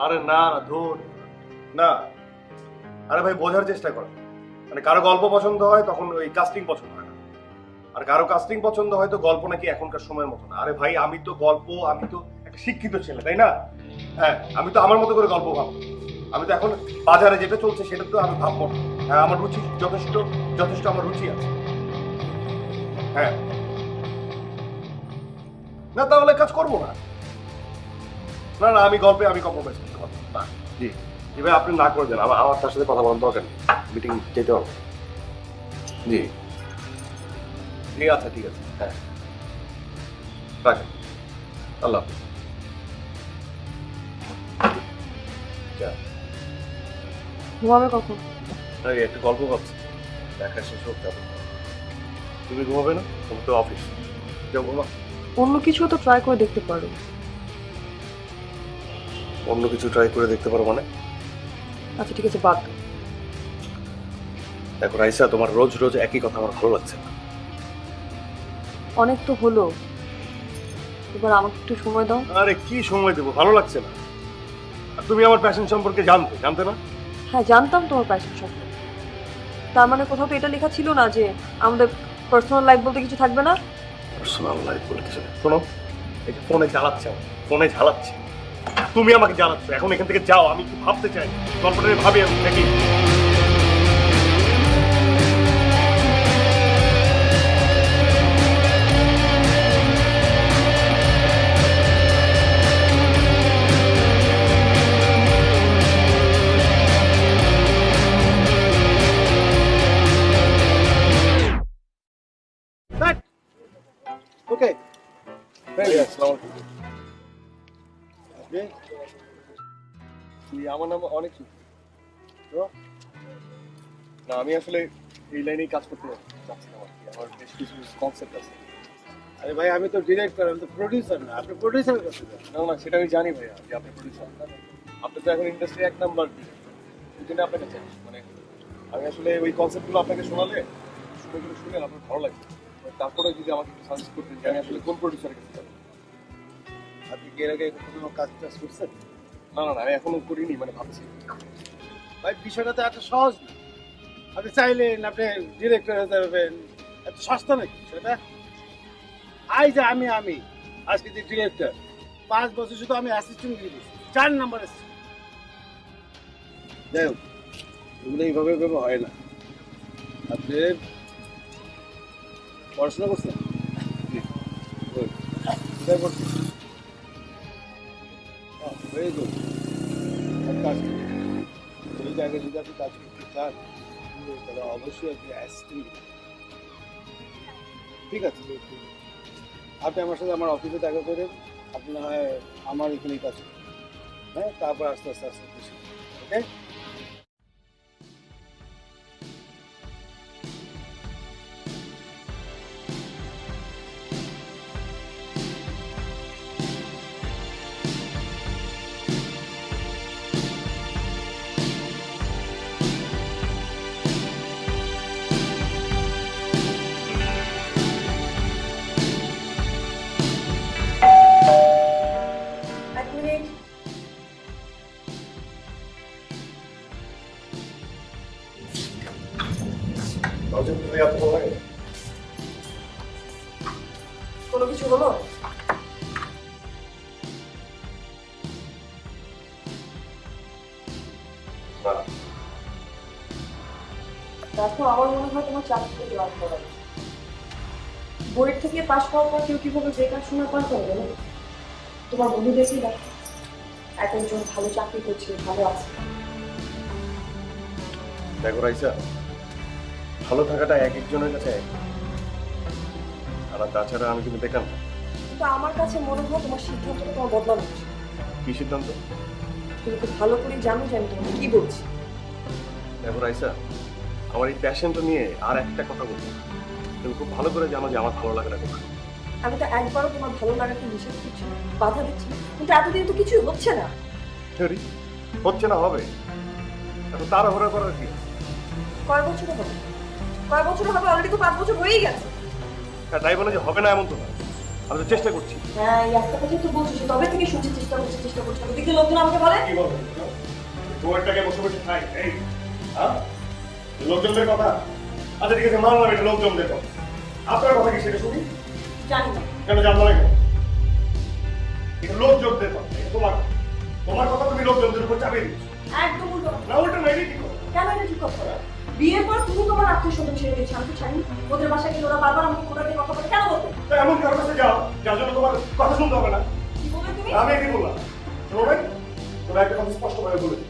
আরে না না ধুর না। আরে ভাই বোঝার চেষ্টা করো, মানে কারো গল্প পছন্দ হয় তখন ওই কাস্টিং পছন্দ হয় না, আর কারো কাস্টিং পছন্দ হয় তো গল্প নাকি এখনকার সময়ের মতো না। আরে ভাই আমি তো গল্প, আমি তো একটা শিক্ষিত ছেলে তাই না? হ্যাঁ আমি তো আমার মতো করে গল্প ভাববো। আমি তো এখন বাজারে যেটা চলছে সেটা তো আমি ভাববো না। হ্যাঁ আমার রুচি যথেষ্ট, যথেষ্ট আমার রুচি আছে। হ্যাঁ না তাহলে কাজ করবো না। না না আমি গল্পে আমি কম্প্রোমাইজ করতে পারবো না। জি জি ভাই আপনি না করে দেন, আমার আমার তার সাথে কথা বলার দরকার নেই, মিটিং যেতে হবে। জি ঠিক আছে ঠিক আছে, হ্যাঁ রাখেন, আল্লাহ হাফেজ। যা ঘুমাবে কখন? আরে একটা গল্প ভাবছি, দেখা শেষ হোক তারপর। তুমি ঘুমাবে না? তোমার তো অফিস, যাও ঘুমা। অন্য কিছু তো ট্রাই করে দেখতে পারো। অন্য কিছু ট্রাই করে দেখতে পারো মানে? আচ্ছা ঠিক আছে, বাদ দাও। দেখো রাইসা, তোমার রোজ রোজ একই কথা আমার ভালো লাগছে না। অনেক তো হলো, এবার আমাকে একটু সময় দাও। আরে কি সময় দেবো, ভালো লাগছে না। আর তুমি আমার প্যাশন সম্পর্কে জানতে জানতে না? হ্যাঁ জানতাম তোমার প্যাশন সম্পর্কে, তার মানে কোথাও তো এটা লেখা ছিল না যে আমাদের পার্সোনাল লাইফ বলতে কিছু থাকবে না। পার্সোনাল লাইফ বলে কিছু নেই। শোনো, এই যে ফোনে জ্বালাচ্ছে আমার, ফোনে জ্বালাচ্ছে, তুমি আমাকে জ্বালাচ্ছ। এখন এখান থেকে যাও, আমি একটু ভাবতে চাই, গল্পটা নিয়ে ভাবি আমি দেখি। ওকে ভাইয়া, আসসালামু আলাইকুম। আমার নাম অনেক না, আমি আসলে এই লাইনেই কাজ করতে চাচ্ছিলাম আর কি। আমার বেশ কিছু কনসেপ্ট আছে। আরে ভাই আমি তো ডিরেক্টর, আমি তো প্রডিউসার না। আপনি প্রডিউসারের কাছে যান। না না সেটা আমি জানি ভাইয়া যে আপনি প্রডিউসার, আপনি তো এখন ইন্ডাস্ট্রি এক নাম্বার, এই জন্য আপনাকে চাই। মানে আমি আসলে ওই কনসেপ্টগুলো আপনাকে শোনালে শুনে শুনে আপনার ভালো লাগছে। তারপরে যদি আমাকে একটু সাজেস্ট করতেন যে আমি আসলে কোন প্রডিউসারের কাছে যাবো। আপনি কি এর আগে কোনো কাজ টাজ করছেন? না না না আমি এখনো করিনি, মানে ভাবছি। ভাই বিষয়টা তো এত সহজ না। আপনি চাইলেন আপনি ডিরেক্টর হতে পারবেন, এত সস্তা নাকি বিষয়টা? যে আমি আজকে যে ডিরেক্টর, 5 বছর শুধু আমি অ্যাসিস্ট্যান্ট দিয়ে দিচ্ছি, 4 নাম্বার অ্যাসিস্ট্যান্ট। যাই হোক, এগুলো এইভাবে এইভাবে হয় না। আপনি পড়াশোনা করছেন? Good. কোথায় করছেন? Very good. কাজ করুন। এই জায়গায় যদি আপনি কাজ করতে চান তাহলে অবশ্যই আপনি অ্যাসিস্ট্যান্ট। ঠিক আছে, আপনি আমার সাথে আমার অফিসে দেখা করেন। আপনি না হয় আমার এখানেই কাজ করুন, হ্যাঁ? তারপর আস্তে আস্তে আস্তে আস্তে শিখুন। ওকে? এক মিনিট। তুমি এত ভালো লাগে? কোনো কিছু হলো? না দেখো আমার মনে হয় তোমার চাকরিতে জয়েন করা উচিত। বইয়ের থেকে পাশ করার পর কেউ কিভাবে বেকার সময় পার করবে না? তোমার বন্ধুদেরকেই দেখো, এক একজন ভালো চাকরি করছে, ভালো আছে। দেখো রাইসা, ভালো থাকাটা এক একজনের কাছে এক, আর তাছাড়া আমি কিন্তু বেকার না। কিন্তু আমার কাছে মনে হয় তোমার সিদ্ধান্তটা তোমার বদলানো উচিত। কি সিদ্ধান্ত? তুমি খুব ভালো করে জানো যে আমি তোমাকে কি বলছি। দেখো রাইসা, আমার এই প্যাশনটা নিয়ে আর একটা কথা বলবো। তুমি খুব ভালো করে জানো যে আমার ভালো লাগাটা কোথায়। আমি তো একবারও তোমার ভালো লাগাকে নিষেধ করছি না, বাধা দিচ্ছি না, কিন্তু এতদিন তো কিছুই হচ্ছে না। সরি, হচ্ছে না, হবে। এত তাড়াহুড়া করার কি? কয় বছর হবে? কয় বছর হবে? অলরেডি তো 5 বছর হয়েই গেছে। হ্যাঁ তাই বলে যে হবে না এমন তো না। আমি তো চেষ্টা করছি। হ্যাঁ, এই একটা কথা তো বলছিস, তবে থেকে শুনছি চেষ্টা করছি। ওদিকে লোকজন আমাকে বলে কি বলবো বউয়েরটাকে বসে বসে খাই এই হ্যাঁ লোকজনদের কথা। আচ্ছা ঠিক আছে মানলাম এটা লোকজনদের কথা, আপনার কথা কি সেটা শুনি? জানি না। কেন জানবো না কেন? এটা লোকজনদের কথা, এটা তোমার কথা। তোমার কথা তুমি লোকজনদের উপর চাপিয়ে দিচ্ছ। একদম উল্টো। না ওটা না, এটা কি কথা? কেন এটা ঠিক কথা? বিয়ের পর তুমি তোমার আত্মীয় স্বজন ছেড়ে দিয়েছো, আমি তো ছাড়ি। ওদের বাসায় গেলে ওরা বারবার আমাকে কোটাতে কথা বলে, কেন বলবে? তো এমন কারোর কাছে যাও যার জন্য তোমার কথা শুনতে হবে না। কি বলবে তুমি? আমি কি বললাম শোনো ভাই, তোমার একটা কথা স্পষ্টভাবে বলে দিই।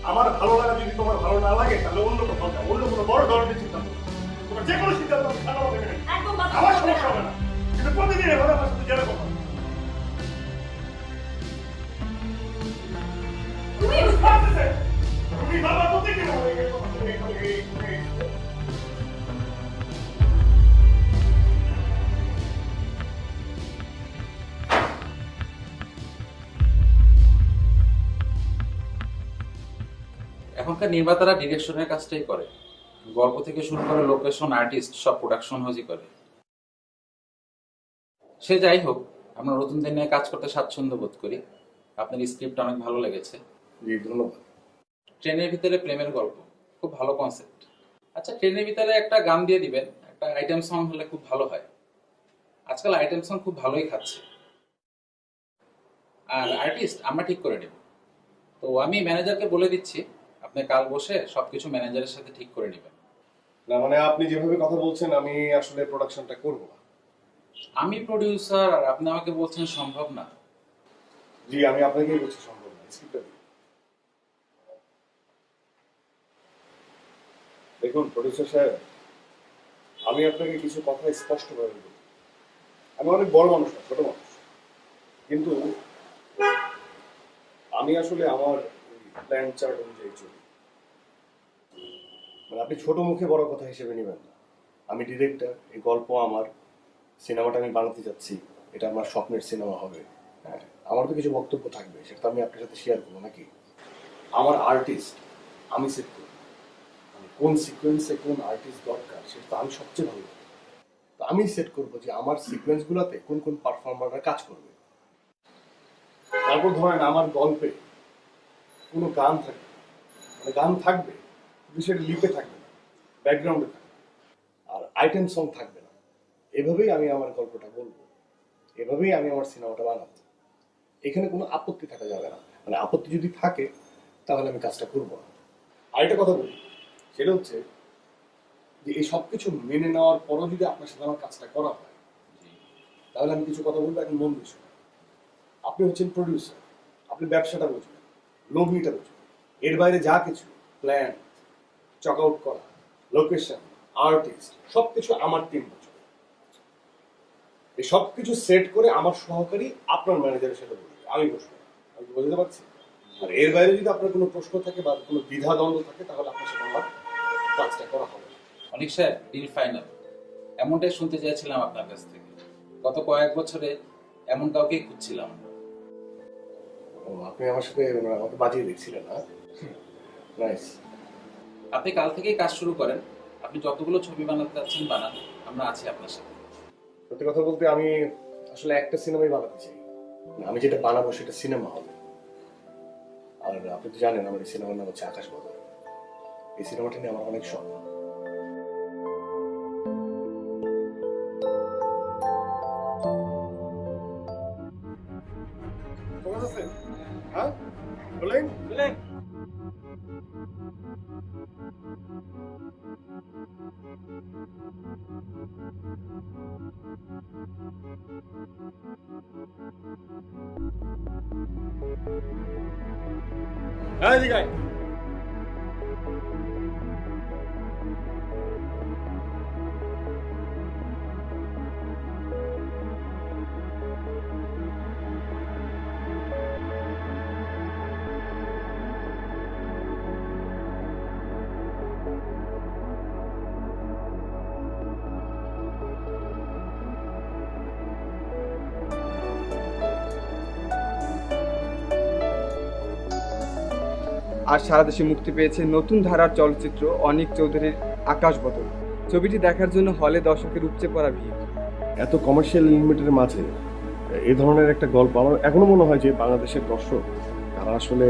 আমার ভালো লাগা যদি তোমার ভালো না লাগে তাহলে অন্য কোথাও যাও, অন্য কোনো বড় ধরনের সিদ্ধান্ত নাও। তোমার যে কোনো সিদ্ধান্ত আমি ঠান্ডা মাথায় মেনে নিই। একদম বাদ আমার হবে সমস্যা হবে না। না, কিন্তু প্রতিদিন এভাবে আমার সাথে জেলে কথা। তুমি তুমি বাবা প্রতিদিন আমাকে এই কথা বলে, এই এখনকার নির্মাতারা ডিরেকশনের কাজটাই করে, গল্প থেকে শুরু করে লোকেশন, আর্টিস্ট সব প্রোডাকশন হাউসই করে। সে যাই হোক, আমরা নতুনদের নিয়ে কাজ করতে স্বাচ্ছন্দ্য বোধ করি। আপনার স্ক্রিপ্ট অনেক ভালো লেগেছে। জি ধন্যবাদ। ট্রেনের ভিতরে প্রেমের গল্প, খুব ভালো কনসেপ্ট। আচ্ছা, ট্রেনের ভিতরে একটা গান দিয়ে দিবেন, একটা আইটেম সং হলে খুব ভালো হয়। আজকাল আইটেম সং খুব ভালোই খাচ্ছে। আর আর্টিস্ট আমরা ঠিক করে নেব। তো আমি ম্যানেজারকে বলে দিচ্ছি, আপনি কাল বসে সবকিছু ম্যানেজারের সাথে ঠিক করে নেবেন। না মানে আপনি যেভাবে কথা বলছেন আমি আসলে প্রোডাকশনটা করব না। আমি প্রডিউসার আর আপনি আমাকে বলছেন সম্ভব না। জি আমি আপনাকেই বলছি সম্ভব না। স্ক্রিপ্টটা দিন। দেখুন প্রডিউসার সাহেব, আমি আপনাকে কিছু কথা স্পষ্টভাবে বলি। আমি অনেক বড় মানুষ না, ছোট মানুষ, কিন্তু আমি আসলে আমার প্ল্যান চার্ট অনুযায়ী চলি। মানে আপনি ছোট মুখে বড় কথা হিসেবে নেবেন না। আমি ডিরেক্টর, এই গল্প আমার, সিনেমাটা আমি বানাতে যাচ্ছি, এটা আমার স্বপ্নের সিনেমা হবে। হ্যাঁ, আমার তো কিছু বক্তব্য থাকবে, সেটা তো আমি আপনার সাথে শেয়ার করবো নাকি? আমার আর্টিস্ট আমি সেট করি, মানে কোন সিকোয়েন্সে কোন আর্টিস্ট দরকার সেটা তো আমি সবচেয়ে ভালো জানি। তো আমি সেট করবো যে আমার সিকোয়েন্সগুলোতে কোন কোন পারফর্মাররা কাজ করবে। তারপর ধরেন আমার গল্পে কোনো গান থাকবে, মানে গান থাকবে কিন্তু সেটা লিপে থাকবে না, ব্যাকগ্রাউন্ডে থাকবে, আর আইটেম সং থাকবে না। এভাবেই আমি আমার গল্পটা বলবো, এভাবেই আমি আমার সিনেমাটা বানাবো। এখানে কোনো আপত্তি থাকা যাবে না, মানে আপত্তি যদি থাকে তাহলে আমি কাজটা করবো না। আরেকটা কথা বলি, সেটা হচ্ছে যে এই সব কিছু মেনে নেওয়ার পরও যদি আপনার সাথে আমার কাজটা করা হয় তাহলে আমি কিছু কথা বলবো। এখন মন দিস, আপনি হচ্ছেন প্রডিউসার, আপনি ব্যবসাটা বুঝবেন, লগ্নিটা বুঝবেন, এর বাইরে যা কিছু প্ল্যান, চক আউট করা, লোকেশন, আর্টিস্ট সবকিছু আমার টিম বুঝবে। এই সবকিছু সেট করে আমার সহকারী আপনার ম্যানেজারের সাথে বসবে, আমি বসবো। আমি কি বুঝতে পারছি? আর এর বাইরে যদি আপনার কোনো প্রশ্ন থাকে বা কোনো দ্বিধাদ্বন্দ্ব থাকে তাহলে আপনার সাথে আমার কাজটা করা হবে না। অনেক স্যার, ডিল ফাইনাল। এমনটাই শুনতে চেয়েছিলাম আপনার কাছ থেকে। গত কয়েক বছরে এমন কাউকেই খুঁজছিলাম। ও, আপনি আমার সাথে আমাকে বাজিয়ে দেখছিলেন না? নাইস। আপনি কাল থেকেই কাজ শুরু করেন। আপনি যতগুলো ছবি বানাতে চাচ্ছেন বানান, আমরা আছি আপনার সাথে। সত্যি কথা বলতে আমি আসলে একটা সিনেমাই বানাতে চাই। আমি যেটা বানাবো সেটা সিনেমা হবে। আর আপনি তো জানেন আমার এই সিনেমার নাম হচ্ছে আকাশ বদল। এই সিনেমাটা নিয়ে আমার অনেক স্বপ্ন। হ্যাঁ বলেন। হ্যাঁ এদিকে আয়। আর সারা দেশে মুক্তি পেয়েছে নতুন ধারার চলচ্চিত্র অনিক চৌধুরীর আকাশ বদল। ছবিটি দেখার জন্য হলে দর্শকের উপচে পড়া ভিড়। এত কমার্শিয়াল লিমিটের মাঝে এই ধরনের একটা গল্প আমার এখনো মনে হয় যে বাংলাদেশের দর্শক তারা আসলে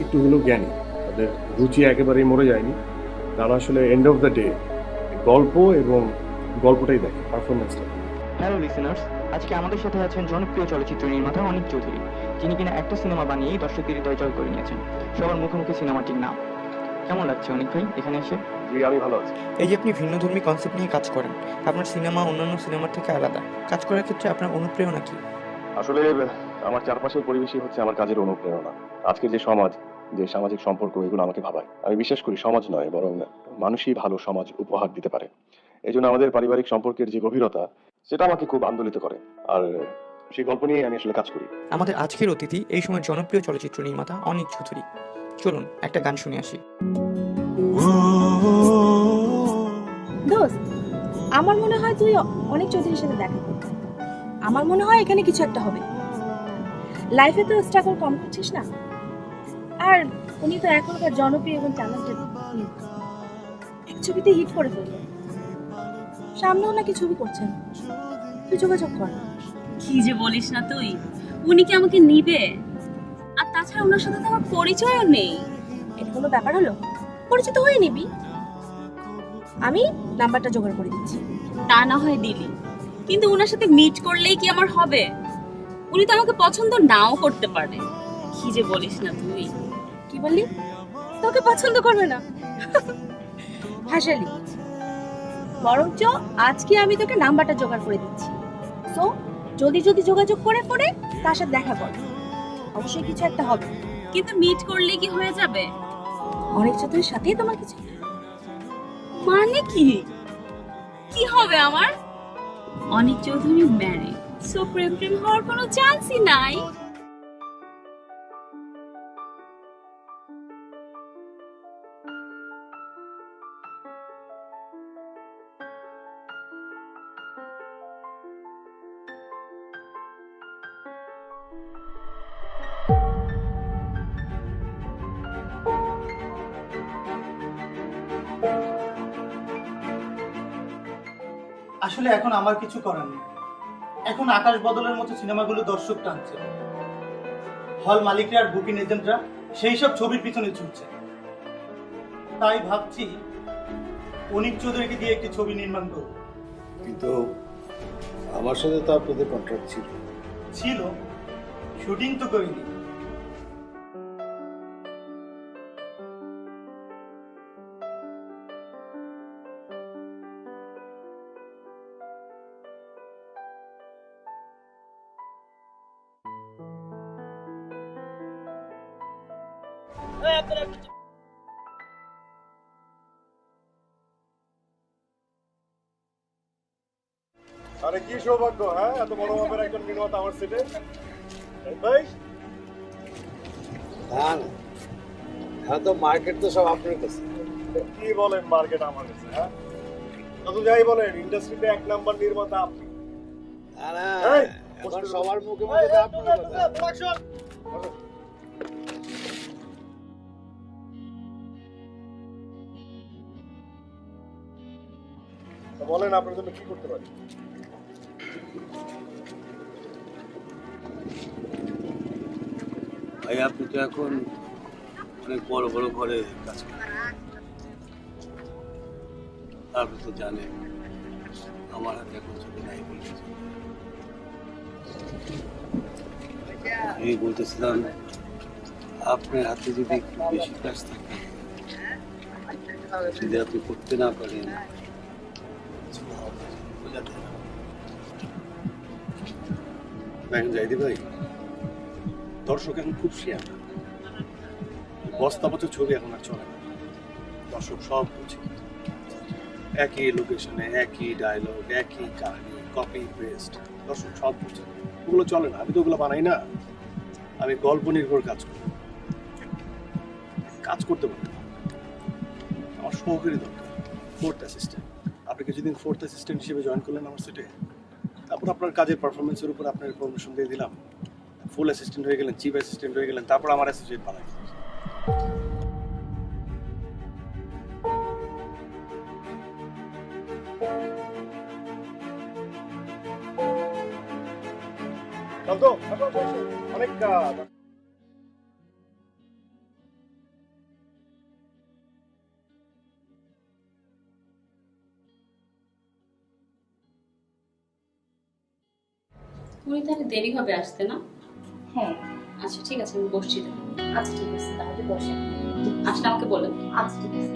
একটু হলেও জ্ঞানী, তাদের রুচি একেবারেই মরে যায়নি। তারা আসলে এন্ড অফ দ্য ডে গল্প এবং গল্পটাই দেখে, পারফরমেন্সটা। হ্যালো লিসেনার্স, আজকে আমাদের সাথে আছেন জনপ্রিয় চলচ্চিত্র নির্মাতা অনিক চৌধুরী, যিনি কিনা একটা সিনেমা বানিয়েই দর্শকদের হৃদয় জয় করে নিয়েছেন। সবার মুখে মুখে সিনেমাটির নাম। কেমন লাগছে অনিক ভাই এখানে এসে? জি, আমি ভালো আছি। এই যে আপনি ভিন্নধর্মী কনসেপ্ট নিয়ে কাজ করেন, আপনার সিনেমা অন্যান্য সিনেমার থেকে আলাদা। কাজ করার ক্ষেত্রে আপনার অনুপ্রেরণা কি? আসলে আমার চারপাশের পরিবেশই হচ্ছে আমার কাজের অনুপ্রেরণা। আজকের যে সমাজ, যে সামাজিক সম্পর্ক, এগুলো আমাকে ভাবায়। আমি বিশ্বাস করি সমাজ নয়, বরং মানুষই ভালো সমাজ উপহার দিতে পারে। এই জন্য আমাদের পারিবারিক সম্পর্কের যে গভীরতা, সেটা আমাকে খুব আন্দোলিত করে। আর সেই গল্প নিয়ে আমি আসলে কাজ করি। আমাদের আজকের অতিথি এই সময় জনপ্রিয় চলচ্চিত্র নির্মাতা অনিক চৌধুরী। চলুন একটা গান শুনে আসি। দোস্ত, আমার মনে হয় তুই অনেক চৌধুরীর সাথে দেখা করবি। আমার মনে হয় এখানে কিছু একটা হবে। লাইফে তো স্ট্রাগল কম করছিস না, আর উনি তো এখনকার জনপ্রিয় এবং ট্যালেন্টেড। এক ছবিতে হিট করে ফেলবে, সামনেও নাকি ছবি করছেন। তুই যোগাযোগ কর। কি যে বলিস না তুই, উনি কি আমাকে নিবে? আর তাছাড়া ওনার সাথে তো আমার পরিচয়ও নেই। এটা কোনো ব্যাপার হলো? পরিচিত হয়ে নিবি, আমি নাম্বারটা জোগাড় করে দিচ্ছি। তা না হয় দিলি, কিন্তু ওনার সাথে মিট করলেই কি আমার হবে? উনি তো আমাকে পছন্দ নাও করতে পারে। কি যে বলিস না তুই। কি বললি? তোকে পছন্দ করবে না? হাসালি। বরঞ্চ আজকে আমি তোকে নাম্বারটা জোগাড় করে দিচ্ছি। সো যদি যোগাযোগ করে তার সাথে দেখা কর, অবশ্যই কিছু একটা হবে। কিন্তু মিট করলে কি হয়ে যাবে? অনেক চৌধুরীর সাথেই তোমার কিছু। মানে কি কি হবে আমার? অনিক চৌধুরী ম্যারিড, সো প্রেম হওয়ার কোনো চান্সই নাই। আসলে এখন আমার কিছু করার নেই। এখন আকাশ বদলের মতো সিনেমাগুলো দর্শক টানছে, হল মালিকরা আর বুকিং এজেন্টরা সেই সব ছবির পিছনে ছুটছে। তাই ভাবছি অনিক চৌধুরীকে দিয়ে একটি ছবি নির্মাণ করব। কিন্তু আমার সাথে তো আপনাদের কন্ট্রাক্ট ছিল, শুটিং তো করিনি। আরে কি সৌভাগ্য, হ্যাঁ, এত বড় মাপের একজন নির্মাতা আমার সেটে। ভাই না না, হ্যাঁ তো মার্কেট তো সব আপনার কাছে। কি বলেন মার্কেট আমার কাছে? হ্যাঁ, তো যাই বলেন, ইন্ডাস্ট্রিতে এক নাম্বার নির্মাতা আপনি। না না, এই, এখন সবার মুখে মুখে তো আপনার কথা। তো বলেন আপনার জন্য কি করতে পারি? ভাই আপনি তো এখন অনেক বড় বড় ঘরে কাজ করেন, আপনি তো জানেন আমার হাতে এখন ছবি নাই বলছে। আমি বলতেছিলাম আপনার হাতে যদি একটু বেশি কাজ থাকে, যদি আপনি করতে না পারেন, যাইদি ভাই, দর্শক এখন খুব শেয়ার, বস্তাপচা ছবি এখন আর চলে না। দর্শক সব বুঝে, একই লোকেশনে একই ডায়লগ, একই কাহিনী, কপি পেস্ট, দর্শক সব বুঝে। ওগুলো চলে না, আমি তো ওগুলো বানাই না। আমি গল্প নির্ভর কাজ করি, কাজ করতে পারি। আমার সহকারী দরকার, ফোর্থ অ্যাসিস্ট্যান্ট। আপনি কিছুদিন ফোর্থ অ্যাসিস্ট্যান্ট হিসেবে জয়েন করলেন আমার সেটে, তারপর আপনার কাজের পারফরমেন্সের উপর আপনার প্রমোশন দিয়ে দিলাম, ফুল অ্যাসিস্ট্যান্ট হয়ে গেলেন, চিফ অ্যাসিস্ট্যান্ট হয়ে গেলেন, তারপর আমার অ্যাসোসিয়েট বানাই। চল তো, আসো, আসো, আসো। অনেক কাজ। উনি তাহলে দেরি হবে আসতে না? হ্যাঁ। আচ্ছা ঠিক আছে, আমি বসছি তো। আচ্ছা ঠিক আছে, তাহলে বসেন, আসলে আমাকে বলেন। আচ্ছা ঠিক আছে।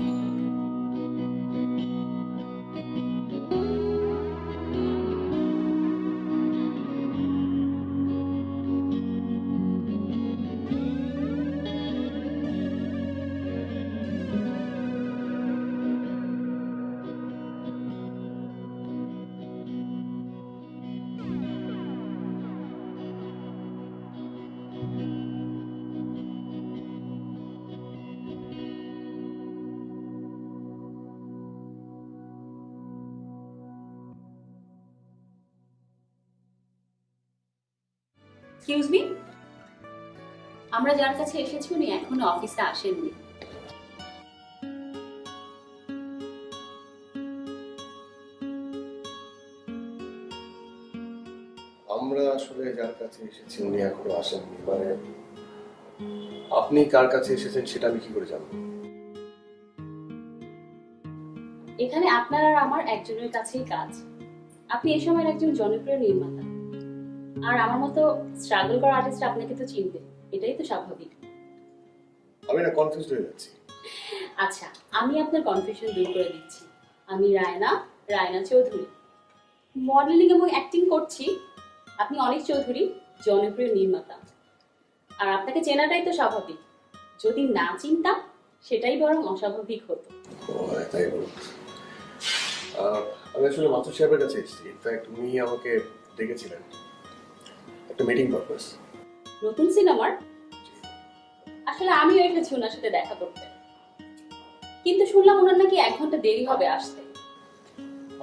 এক্সকিউজ মি, আমরা যার কাছে এসেছি উনি এখনো অফিসে আসেননি। আমরা আসলে যার কাছে এসেছি উনি এখনো আসেননি, মানে আপনি কার কাছে এসেছেন সেটা আমি কি করে জানবো? এখানে আপনার আর আমার একজনের কাছেই কাজ। আপনি এই সময়ের একজন জনপ্রিয় নির্মাতা, আর আমার মতো স্ট্রাগল করা আর্টিস্ট আপনাকে তো চিনবে, এটাই তো স্বাভাবিক। আমি না কনফিউজড হয়ে যাচ্ছি। আচ্ছা, আমি আপনার কনফিউশন দূর করে দিচ্ছি। আমি রায়না চৌধুরী, মডেলিং এবং অ্যাক্টিং করছি। আপনি অনিক চৌধুরী, জনপ্রিয় নির্মাতা। আর আপনাকে চেনাটাই তো স্বাভাবিক, যদি না চিনতাম সেটাই বরং অস্বাভাবিক হতো। ও হ্যাঁ, তাই বলুন। আমি আসলে মাসুদ সাহেবের কাছে এসেছি। ইনফ্যাক্ট উনি আমাকে ডেকেছিলেন একটা মিটিং পারপাস। নতুন সিনেমার? আসলে আমিও এসেছি ওনার সাথে দেখা করতে, কিন্তু শুনলাম ওনার নাকি 1 ঘন্টা দেরি হবে আসতে।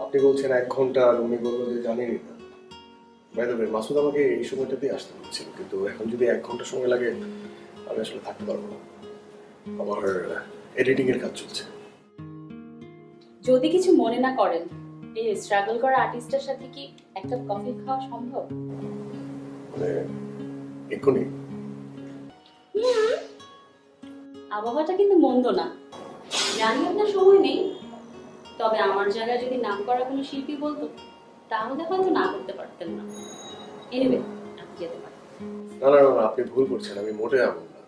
আপনি বলছেন 1 ঘন্টা, আর উনি বললো যে জানেনই না। বাই দ্য ওয়ে, মাসুদ আমাকে এই সময়টাতেই আসতে বলছিল, কিন্তু এখন যদি 1 ঘন্টা সময় লাগে আমি আসলে থাকতে পারবো না। আমার এডিটিং এর কাজ চলছে। যদি কিছু মনে না করেন, এই স্ট্রাগল করা আর্টিস্টের সাথে কি একটা কফি খাওয়া সম্ভব? মানে এক্ষুনি? আবহাওয়াটা কিন্তু মন্দ না, জানি আপনার সময় নেই, তবে আমার জায়গায় যদি নাম করা কোনো শিল্পী বলতো তাহলে হয়তো না করতে পারতেন না। এনিওয়ে, আপনি যেতে পারেন। না না না, আপনি ভুল করছেন, আমি মোটেও এমন না।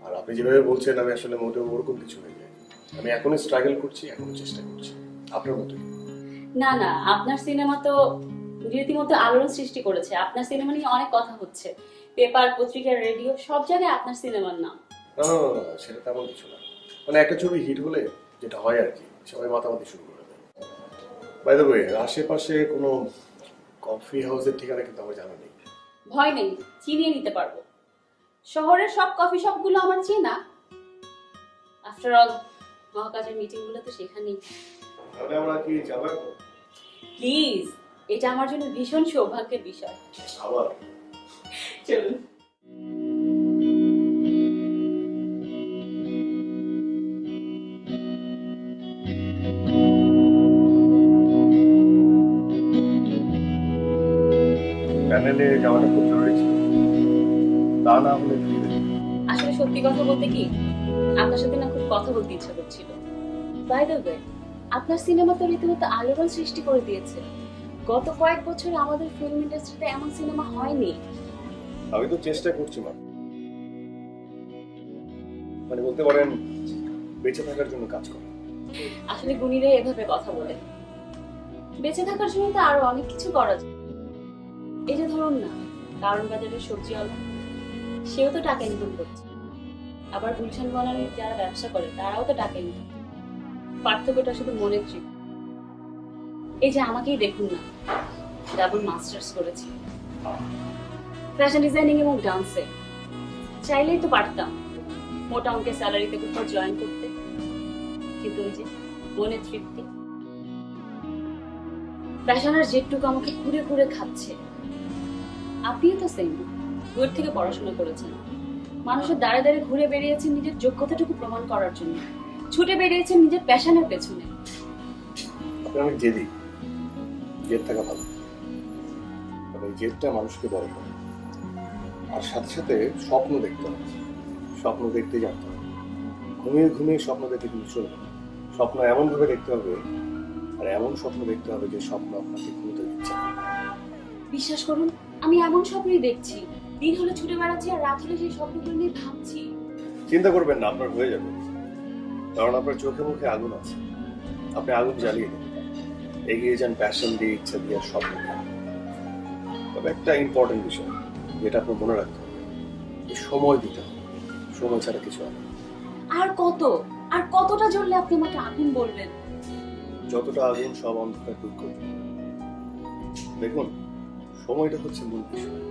আর আপনি যেভাবে বলছেন আমি আসলে মোটেও ওরকম কিছু হয়ে যায়। আমি এখনো স্ট্রাগল করছি, এখনো চেষ্টা করছি আপনার মতোই। না না, আপনার সিনেমা তো রীতিমতো আলোড়ন সৃষ্টি করেছে। আপনার সিনেমা নিয়ে অনেক কথা হচ্ছে, পেপার, পত্রিকা, রেডিও, সব জায়গায় আপনার সিনেমার নাম। না না না, সেটা তেমন কিছু না। মানে একটা ছবি হিট হলে যেটা হয় আর কি, সবাই মাতামাতি শুরু করে দেয়। বাই দ্য ওয়ে, আশেপাশে কোনো কফি হাউসের ঠিকানা কিন্তু আমার জানা নেই। ভয় নেই, চিনিয়ে নিতে পারবো। শহরের সব কফি শপগুলো আমার চেনা। আফটার অল মহাকাশের মিটিং গুলো তো সেখানেই। তাহলে আমরা কি যাবো? প্লিজ, এটা আমার জন্য ভীষণ সৌভাগ্যের বিষয়। আবার চলুন। প্যানেলে যাওয়াটা খুব জরুরি ছিল, তা না হলে ফিরে। আসলে সত্যি কথা বলতে কি, আপনার সাথে না খুব কথা বলতে ইচ্ছা করছিল। বাই দ্য ওয়ে, আপনার সিনেমা তো রীতিমতো আলোড়ন সৃষ্টি করে দিয়েছে। গত কয়েক বছরে আমাদের ফিল্ম ইন্ডাস্ট্রিতে এমন সিনেমা হয়নি। আমি তো চেষ্টা করছি মানে বলতে পারেন বেঁচে থাকার জন্য কাজ করা। আসলে গুণীরা এভাবে কথা বলে, বেঁচে থাকার জন্য তো আরো অনেক কিছু করা যায়। এই যে ধরুন না, কারণ বাজারের সবজিওয়ালা, সেও তো টাকা ইনকাম করছে। আবার গুলশান বনানীর যারা ব্যবসা করে তারাও তো টাকা ইনকাম। পার্থক্যটা শুধু মনের ট্রিপ। এই যে আমাকেই দেখুন না, ডাবল মাস্টার্স করেছি ফ্যাশন ডিজাইনিং এবং ডান্সে। চাইলেই তো পারতাম মোটা অঙ্কের স্যালারিতে কোথাও জয়েন করতে, কিন্তু ওই যে মনের তৃপ্তি। ফ্যাশনের যেটুকু আমাকে ঘুরে ঘুরে খাচ্ছে। আপনিও তো সেম, দূর থেকে পড়াশোনা করেছেন, মানুষের দাঁড়ে দাঁড়ে ঘুরে বেরিয়েছেন নিজের যোগ্যতাটুকু প্রমাণ করার জন্য, ছুটে বেরিয়েছেন নিজের প্যাশনের পেছনে। আপনি অনেক জেদি, জেদ থাকা ভালো, জেদটা মানুষকে বড় করে। আর সাথে সাথে স্বপ্ন দেখতে হবে, স্বপ্ন দেখতে জানতে হবে। ঘুমিয়ে ঘুমিয়ে স্বপ্ন দেখতে কিন্তু চলবে না। স্বপ্ন এমন ভাবে দেখতে হবে, আর এমন স্বপ্ন দেখতে হবে যে স্বপ্ন আপনাকে ঘুমোতে দিচ্ছে না। বিশ্বাস করুন, আমি এমন স্বপ্নই দেখছি। দিন হলে ছুটে বেড়াচ্ছি আর রাত হলে সেই স্বপ্নগুলো নিয়ে ভাবছি। চিন্তা করবেন না, আপনার হয়ে যাবে। কারণ আপনার চোখে মুখে আগুন আছে, আপনি আগুন জ্বালিয়ে দেন, এগিয়ে যান প্যাশন দিয়ে, ইচ্ছা দিয়ে, আর স্বপ্ন দিয়ে। তবে একটা ইম্পর্টেন্ট বিষয় যেটা আপনার মনে রাখতে হবে, যে সময় দিতে হবে। সময় ছাড়া কিছু হবে না। আর কতটা জ্বললে আপনি আমাকে আগুন বলবেন? যতটা আগুন সব অন্ধকার দূর করবে। দেখুন, সময়টা হচ্ছে মূল বিষয়।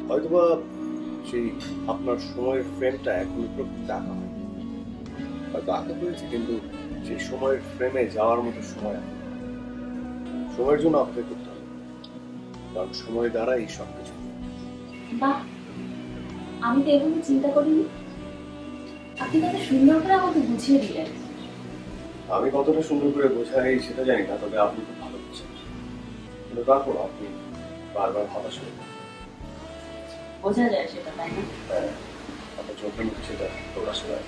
হয়তোবা সেই আপনার সময়ের ফ্রেমটা এখনো প্রকৃত আঁকা হয়, হয়তো আঁকা হয়েছে, কিন্তু সেই সময়ের ফ্রেমে যাওয়ার মতো সময় আছে। সময়ের জন্য অপেক্ষা করতে হবে, কারণ সময় দ্বারাই সবকিছু। বাহ, আমি তো এভাবে চিন্তা করিনি। আপনি কত সুন্দর করে আমাকে বুঝিয়ে দিলেন। আমি কতটা সুন্দর করে বোঝাই সেটা জানি না, তবে আপনি খুব ভালো বুঝছেন। কিন্তু তারপর আপনি বারবার হতাশ হয়ে যান। বোঝা যায় সেটা, তাই না? আপনার চোখের মুখে সেটা প্রকাশ পায়।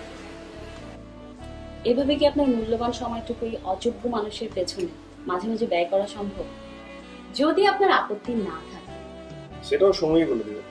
এভাবে কি আপনার মূল্যবান সময়টুকু এই অযোগ্য মানুষের পেছনে মাঝে মাঝে ব্যয় করা সম্ভব? যদি আপনার আপত্তি না থাকে। সেটাও সময়ই বলে দেবে।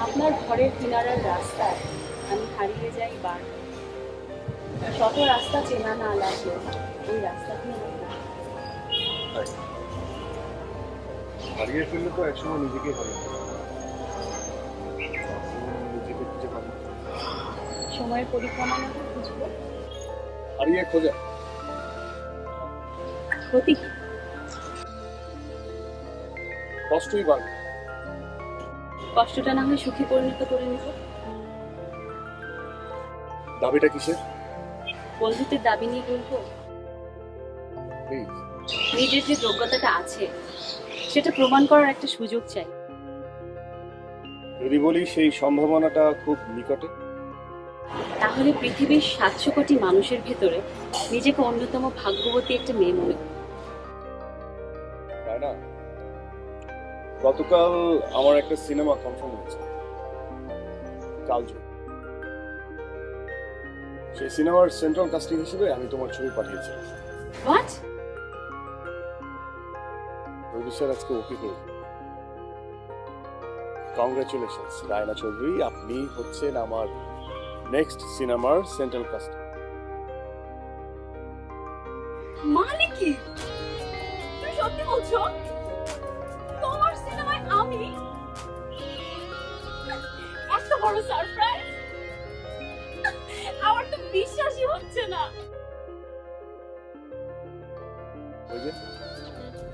আপনার ঘরের কিনারার রাস্তায় আমি হারিয়ে যাই বার। শত রাস্তা চেনা না লাগলো, ওই রাস্তা দিয়ে হারিয়ে ফেললে তো একসময় নিজেকে হারিয়ে ফেলবে। নিজেকে খুঁজে পাবো, সময়ের পরিক্রমা না বুঝবো হারিয়ে খোঁজা। ক্ষতি কি? কষ্টই বাড়বে। কষ্টটা না হয় সুখে পরিণত করে নিব। দাবিটা কিসের? বন্ধুত্বের দাবি নিয়ে বলবো। প্লিজ। নিজের যে যোগ্যতাটা আছে সেটা প্রমাণ করার একটা সুযোগ চাই। যদি বলি সেই সম্ভাবনাটা খুব নিকটে, তাহলে পৃথিবীর ৭০০ কোটি মানুষের ভেতরে নিজেকে অন্যতম ভাগ্যবতী একটা মেয়ে মনে করি। তাই না? গতকাল আমার একটা সিনেমা কনফার্ম হয়েছে, কালজয়ী। সেই সিনেমার সেন্ট্রাল কাস্টিং হিসেবে আমি তোমার ছবি পাঠিয়েছি। হোয়াট? রবি স্যার আজকে ওকে করে। কংগ্রেচুলেশনস রায়না চৌধুরী, আপনি হচ্ছেন আমার নেক্সট সিনেমার সেন্ট্রাল কাস্টিং। মানে কি? তুমি সত্যি বলছো? তোমার সিনেমায় আমি? এত বড় সারপ্রাইজ! আমার তো বিশ্বাসই হচ্ছে না। ওই যে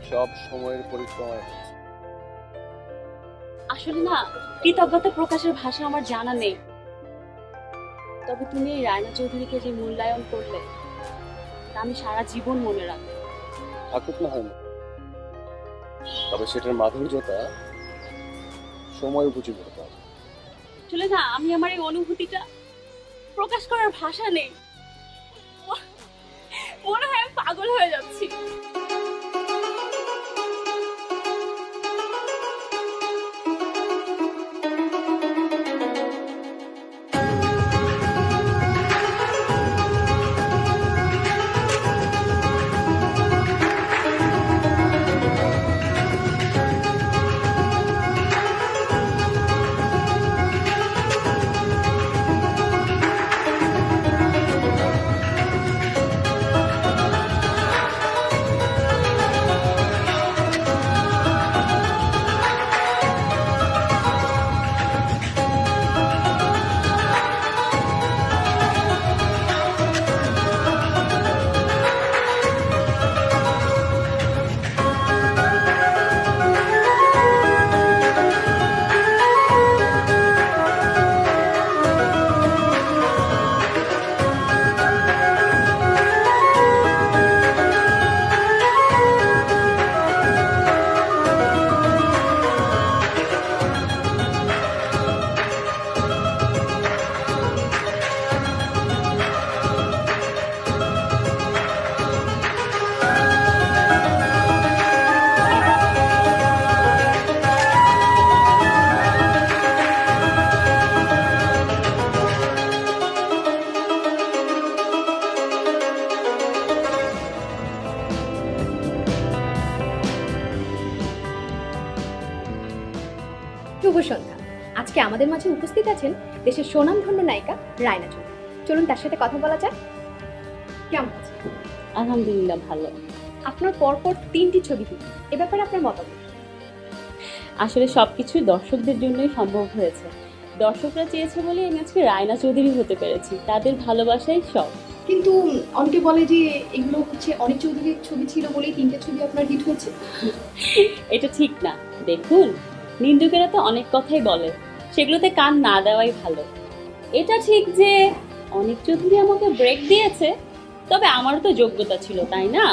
সব সময়ের পরিক্রমায় হচ্ছে। আসলে না, কৃতজ্ঞতা প্রকাশের ভাষা আমার জানা নেই। তবে তুমি এই রায়না চৌধুরীকে যে মূল্যায়ন করলে তা আমি সারা জীবন মনে রাখবো। থাকুক না হয় না, তবে সেটার মাধুর্যতা সময় উপযোগী হতে হবে। আসলে না, আমি আমার এই অনুভূতিটা প্রকাশ করার ভাষা নেই। মনে হয় আমি পাগল হয়ে যাচ্ছি। শুভ সন্ধ্যা। আজকে আমাদের মাঝে উপস্থিত আছেন দেশের সুনামধন্য নায়িকা রায়না চৌধুরী। চলুন তার সাথে কথা বলা যাক। কেমন আছেন? আলহামদুলিল্লাহ ভালো। আপনার পরপর 3টি ছবি হিট, এ ব্যাপারে আপনার মতামত? আসলে সবকিছু দর্শকদের জন্যই সম্ভব হয়েছে। দর্শকরা চেয়েছে বলে আমি আজকে রায়না চৌধুরী হতে পেরেছি। তাদের ভালোবাসাই সব। কিন্তু অনেকে বলে যে এগুলো হচ্ছে অনেক চৌধুরীর ছবি ছিল বলেই 3টে ছবি আপনার হিট হয়েছে। এটা ঠিক না। দেখুন, নিন্দুকেরা তো অনেক কথাই বলে, সেগুলোতে কান না দেওয়াই ভালো। এটা ঠিক যে অনেক চৌধুরী আমাকে ব্রেক দিয়েছে, তবে আমারও তো যোগ্যতা ছিল, তাই না?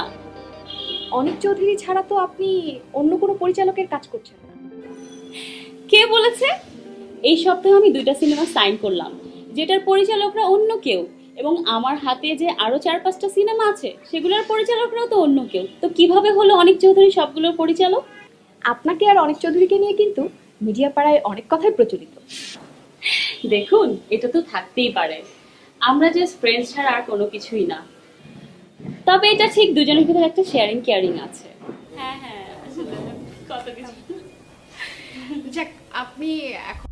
অনেক চৌধুরী ছাড়া তো আপনি অন্য কোনো পরিচালকের কাজ করছেন না। কে বলেছে? এই সপ্তাহে আমি 2টা সিনেমা সাইন করলাম, যেটার পরিচালকরা অন্য কেউ, এবং আমার হাতে যে আরো 4-5টা সিনেমা আছে সেগুলোর পরিচালকরাও তো অন্য কেউ। তো কিভাবে হলো অনেক চৌধুরী সবগুলোর পরিচালক? আপনাকে আর অনেক চৌধুরীকে নিয়ে কিন্তু মিডিয়া পাড়ায় অনেক কথাই প্রচলিত। দেখুন, এটা তো থাকতেই পারে, আমরা যে ফ্রেন্ডস ছাড়া আর কোনো কিছুই না। তবে এটা ঠিক দুজনের ভিতরে একটা শেয়ারিং কেয়ারিং আছে। হ্যাঁ হ্যাঁ, আসলে কত কিছু। যাক, আপনি এখন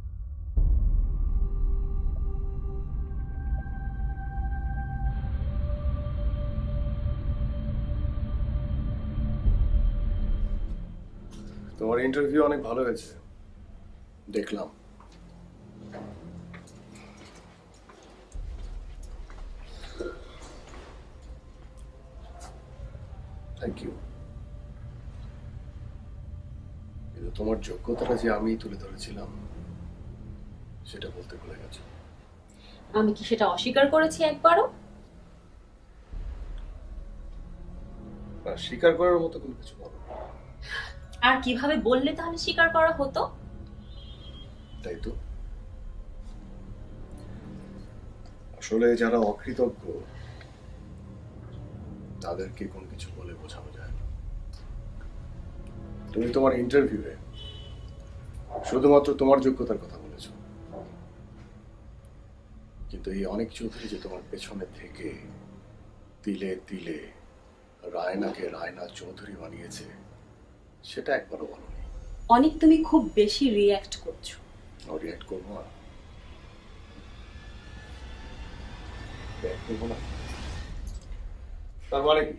তোমার ইন্টারভিউ অনেক ভালো হয়েছে, দেখলাম। Thank you. কিন্তু তোমার যোগ্যতাটা যে আমি তুলে ধরেছিলাম সেটা বলতে ভুলে গেছো। আমি কি সেটা অস্বীকার করেছি একবারও? স্বীকার করার মতো কোনো কিছু বলো। আর কিভাবে বললে তাহলে স্বীকার করা হতো? তাই তো, আসলে যারা অকৃতজ্ঞ তাদেরকে কোনো কিছু বলে বোঝানো যায় না। তুমি তোমার ইন্টারভিউয়ে শুধুমাত্র তোমার যোগ্যতার কথা বলেছো, কিন্তু এই অনেক চৌধুরী যে তোমার পেছনে থেকে তিলে তিলে রায়নাকে রায়না চৌধুরী বানিয়েছে সেটা একবারও বলোনি। অনেক তুমি খুব বেশি রিয়্যাক্ট করছো। রিয়্যাক্ট করবো না? react করবো না? তার মানে কি?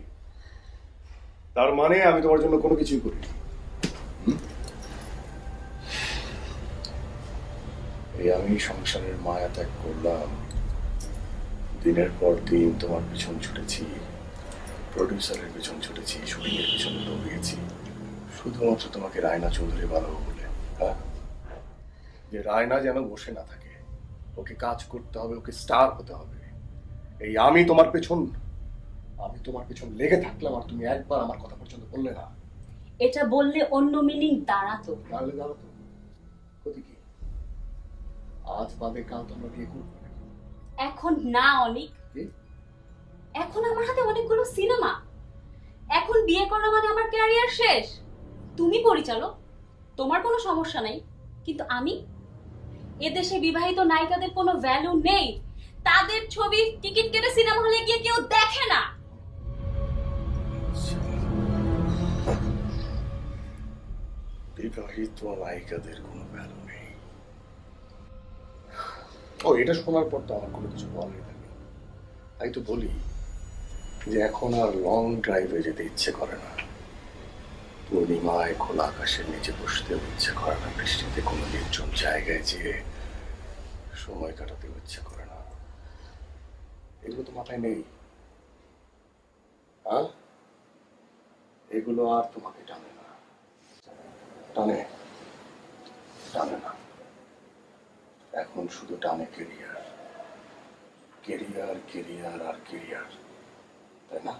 তার মানে আমি তোমার জন্য কোনো কিছুই করিনি। এই আমি সংসারের মায়া ত্যাগ করলাম, দিনের পর দিন তোমার পিছন ছুটেছি, প্রডিউসারের পিছন ছুটেছি, শুটিং এর পিছনে দৌড়িয়েছি, শুধুমাত্র তোমাকে রায়না চৌধুরী বানাবো বলে। হ্যাঁ, যে রায়না যেন বসে না থাকে, ওকে কাজ করতে হবে, ওকে স্টার হতে হবে। এই আমি তোমার পেছন লেগে থাকলাম আর তুমি একবার আমার কথা পর্যন্ত বললে না। এটা বললে অন্য মিনিং দাঁড়াতো। দাঁড়াতো ক্ষতি কি? আজ বাদে কাল তোমরা বিয়ে করবে নাকি? এখন না অনেক, এখন আমার হাতে অনেকগুলো সিনেমা। এখন বিয়ে করা মানে আমার ক্যারিয়ার শেষ। তুমি পরিচালক, তোমার কোনো সমস্যা নাই, কিন্তু আমি? এদেশে বিবাহিত নায়িকাদের কোনো ভ্যালু নেই। তাদের ছবি টিকিট কেটে সিনেমা হলে গিয়ে কেউ দেখে না। বিবাহিত নায়িকাদের কোনো ভ্যালু নেই? ও, এটা শোনার পর তো আমার কোনো কিছু বলার নেই। তাই তো বলি যে এখন আর লং ড্রাইভে যেতে ইচ্ছে করে না, পূর্ণিমায় খোলা আকাশের নিচে বসতে ইচ্ছে করে না, বৃষ্টিতে কোনো নির্জন জায়গায় যেয়ে সময় কাটাতে ইচ্ছে করে না। এগুলো তো মাথায় নেই। হ্যাঁ, এগুলো আর তোমাকে টানে না, টানে টানে না। এখন শুধু টানে কেরিয়ার, কেরিয়ার, কেরিয়ার আর কেরিয়ার, তাই না?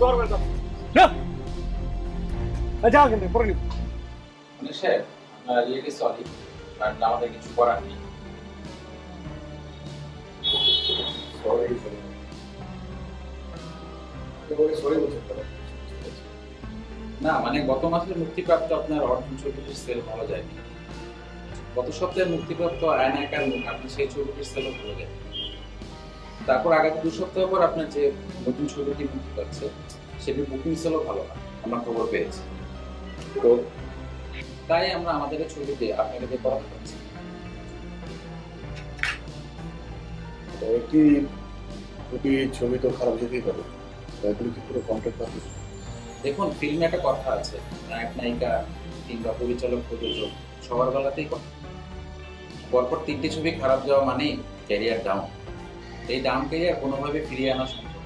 তোমার বাড়ি যাবো না। যাও কিন্তু পরে নিব। মানে স্যার আমরা রিয়েলি সরি, কারণ আমাদের কিছু করার নেই। সরি সরি তোমাকে সরি বলতে পারো না মানে গত মাসের মুক্তিপ্রাপ্ত আপনার অর্জুন চৌধুরীর সেল ভালো যায়নি। গত সপ্তাহে মুক্তিপ্রাপ্ত আয়নাকার মুখ আপনি সেই ছবিটির সেলও ভালো যায়। তারপর আগামী 2 সপ্তাহ পর আপনার যে নতুন ছবিটি মুক্তি পাচ্ছে সেটির বুকিং সেলও ভালো না, আমরা খবর পেয়েছি। তো তাই আমরা আমাদের এই ছবিতে আপনাকে দিয়ে করাতে পারছি। একটি দুটি ছবি তো খারাপ যেতেই পারে, তাইগুলো কি পুরো কন্ট্রাক্ট পাবে? দেখুন ফিল্মে একটা কথা আছে, নায়ক নায়িকা কিংবা পরিচালক প্রযোজক সবার বেলাতেই কথা। পরপর 3টে ছবি খারাপ যাওয়া মানে ক্যারিয়ার ডাউন। এই ডাউন ক্যারিয়ার কোনোভাবে ফিরিয়ে আনা সম্ভব।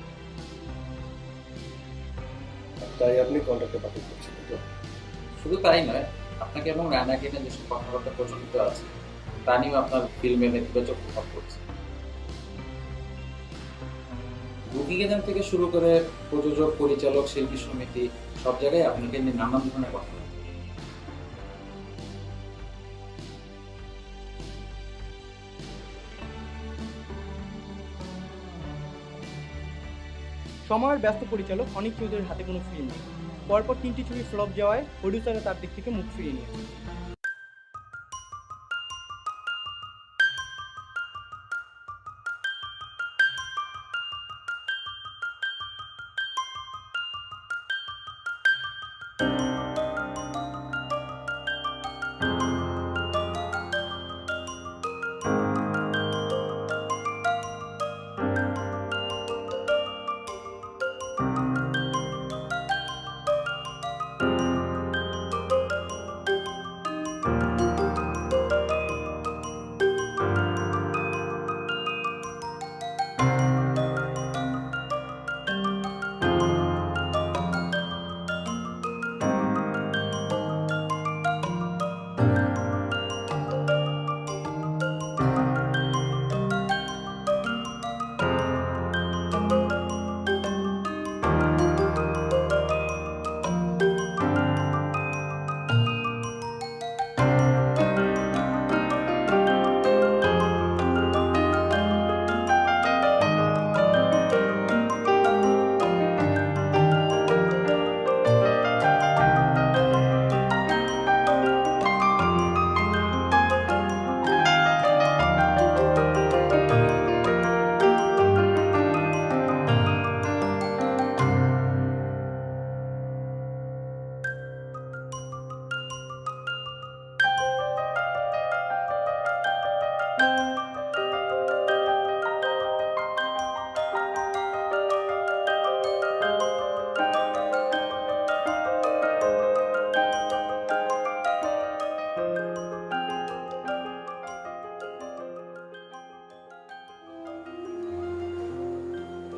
তাই আপনি কন্ট্রাক্টে বাতিল করছেন তো? শুধু তাই নয়, আপনাকে এবং রায়নাকে নিয়ে যেসব কথাবার্তা প্রচলিত আছে তা নিয়েও আপনার ফিল্মে নেতিবাচক প্রভাব পড়ছে। বুকিং এজেন্ট থেকে শুরু করে প্রযোজক, পরিচালক, শিল্পী সমিতি সব জায়গায় আপনাকে নিয়ে নানান ধরনের কথা বলে। সময়ের ব্যস্ত পরিচালক অনিক চৌধুরীর হাতে কোনো ফিল্ম নেই। পরপর 3টি ছবি ফ্লপ যাওয়ায় প্রডিউসাররা তার দিক থেকে মুখ ফিরিয়ে নিয়েছে।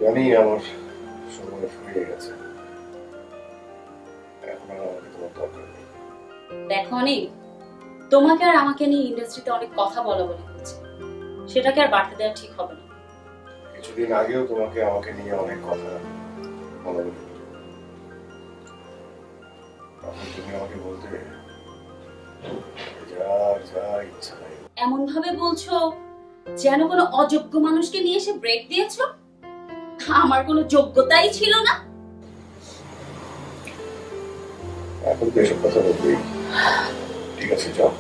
জানি আমার সময় ফুরিয়ে গেছে, এখন আর আমাকে তোমার দরকার নেই। দেখো অনেক, তোমাকে আর আমাকে নিয়ে ইন্ডাস্ট্রিতে অনেক কথা বলা বলি হচ্ছে, সেটাকে আর বাড়তে দেওয়া ঠিক হবে না। কিছুদিন আগেও তোমাকে আমাকে নিয়ে অনেক কথা বলা বলি হলো। তখন তুমি আমাকে বলতে যা যা ইচ্ছা নাই। এমন ভাবে বলছো যেন কোনো অযোগ্য মানুষকে নিয়ে এসে ব্রেক দিয়েছো। আমার কোনো যোগ্যতাই ছিল না। এখন তো এসব কথা বলবেই। ঠিক আছে যাও,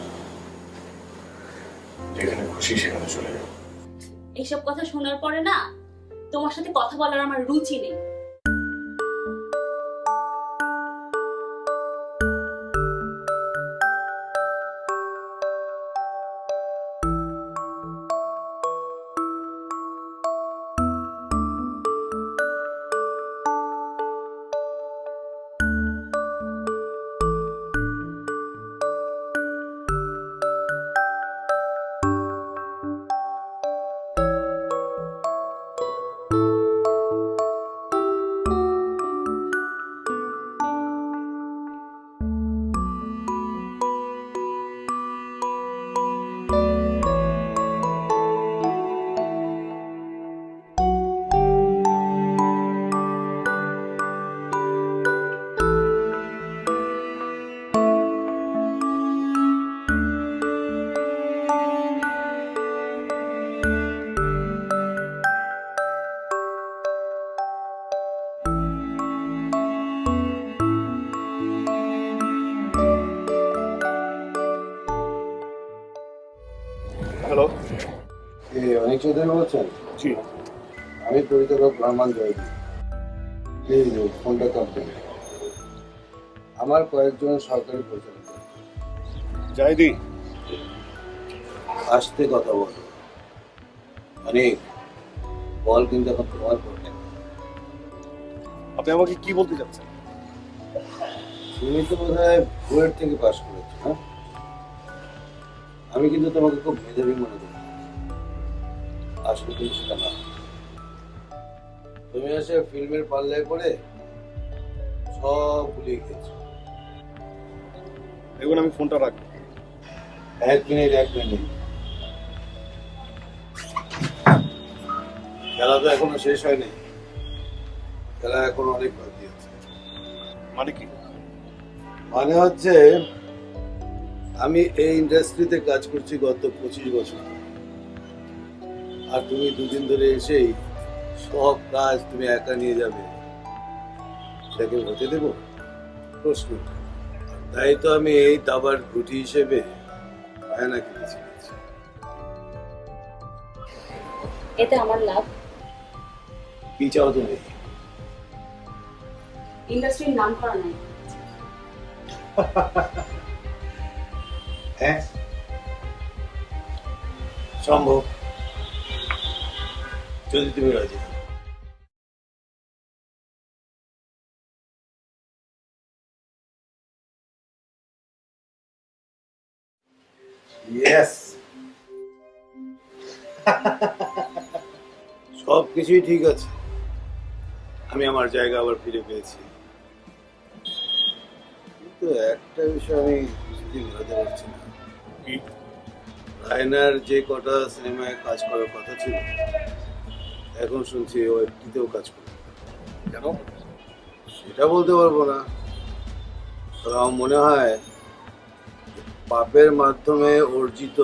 যেখানে খুশি সেখানে চলে যাও। এইসব কথা শোনার পরে না তোমার সাথে কথা বলার আমার রুচি নেই। হ্যালো। অনেক চৌধুরী বলছেন? জি। আমি পরিচালক রহমান জয়দী। প্লিজ ফোনটা কাটবেন। আমার কয়েকজন সরকারি পরিচালক জাহিদি, আসতে কথা বল। অনেক বল কিন্তু এখন তোমার করবে। আপনি আমাকে কি বলতে চাচ্ছেন? তুমি তো বোধ হয় বুয়েট থেকে পাশ করেছো, হ্যাঁ? আমি কিন্তু তোমাকে খুব মেধাবী মনে করি। আসলে কিন্তু সেটা না। তুমি এসে ফিল্মের পাল্লায় করে সব ভুলিয়ে গেছো। দেখুন, আমি ফোনটা রাখবো। 1 মিনিট। খেলা তো এখনো শেষ হয়নি। খেলা এখনো অনেক বাকি আছে। মানে কি? মানে হচ্ছে আমি এই ইন্ডাস্ট্রিতে কাজ করছি গত 25 বছর, আর তুমি দুদিন ধরে এসেই সব কাজ তুমি একা নিয়ে যাবে, সেটাকে হতে দেব? প্রশ্ন। তাই তো আমি এই দাবার গুটি হিসেবে আয়নাকে বেছে নিয়েছি। এতে আমার লাভ? কি চাও তুমি? ইন্ডাস্ট্রির নাম করা নাই। হ্যাঁ, সম্ভব, যদি তুমি রাজি হও। ইয়েস, সব কিছুই ঠিক আছে। আমি আমার জায়গা আবার ফিরে পেয়েছি, কিন্তু একটা বিষয় আমি কিছুদিন মেলাতে পারছি না। রায়নার যে কটা সিনেমায় কাজ করার কথা ছিল, এখন শুনছি ও একটিতেও কাজ করে। কেন? সেটা বলতে পারবো না, তবে আমার মনে হয় পাপের মাধ্যমে অর্জিত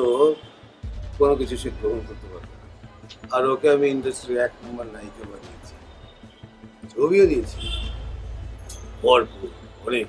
কোনো কিছু সে গ্রহণ করতে পারবে না। আর ওকে আমি ইন্ডাস্ট্রির 1 নম্বর নায়িকা বানিয়েছি, ছবিও দিয়েছি ভরপুর, অনেক।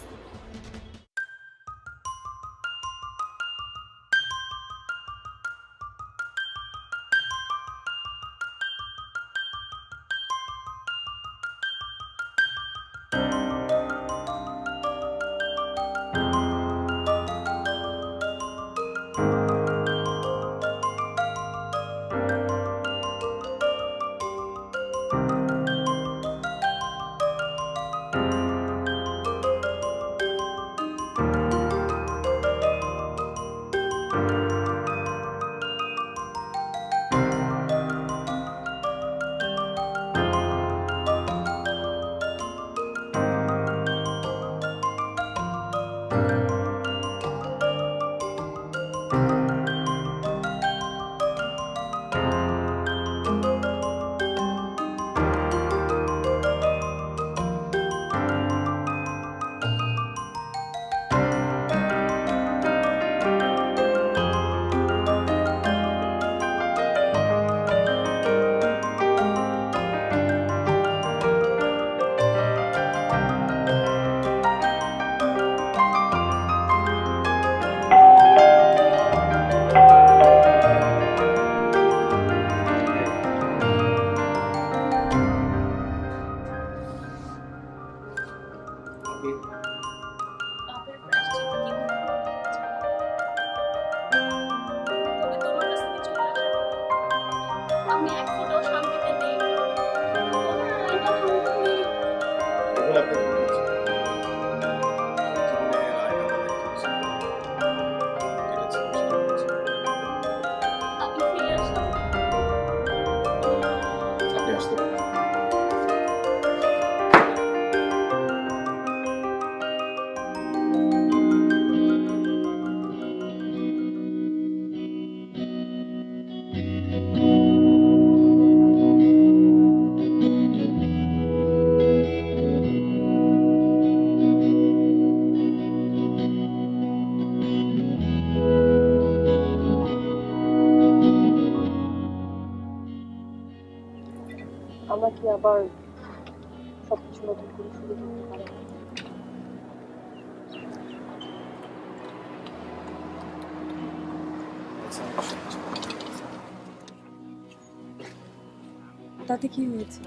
পাপের প্রায়শ্চিত্ত কিভাবে তবে তোমার কাছ থেকে চলে আসার পর আমি এক ফোঁটাও শান্তিতে নেই। তোমার রায়না তুমি দেখুন, আপনি ভুল করছেন। আমার জীবনে রায়না নামে কেউ ছিল না। যেটা ছিল সেটা হচ্ছে। আমি ফিরে আসলাম। আপনি আসতে পারেন। আমরা কি আবার সবকিছু নতুন করে শুরু করতে পারি? আচ্ছা, তাতে কি হয়েছে?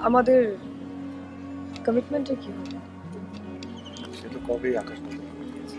আমাদের কমিটমেন্টে কি হবে? সে তো কবেই আকাশ বদল করে দিয়েছে।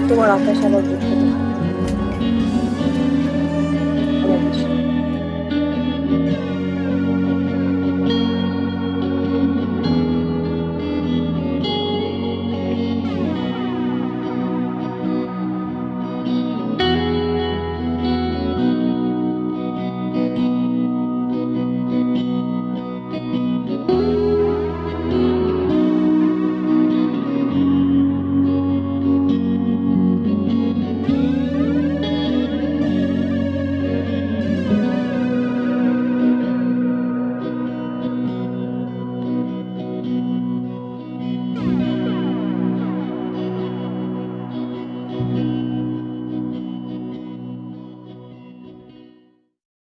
তোমার আকাশ আবার বুঝতে